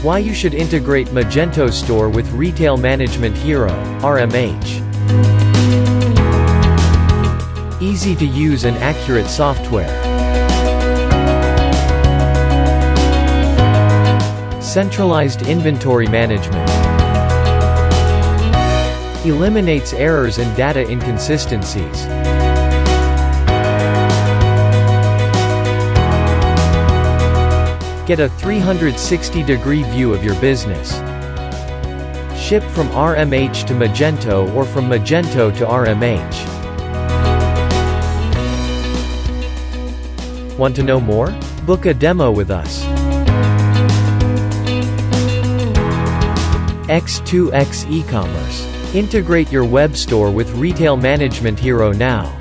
Why you should integrate Magento Store with Retail Management Hero, RMH. Easy to use and accurate software. Centralized inventory management. Eliminates errors and data inconsistencies. Get a 360-degree view of your business. Ship from RMH to Magento or from Magento to RMH. Want to know more? Book a demo with us. X2X eCommerce. Integrate your web store with Retail Management Hero now.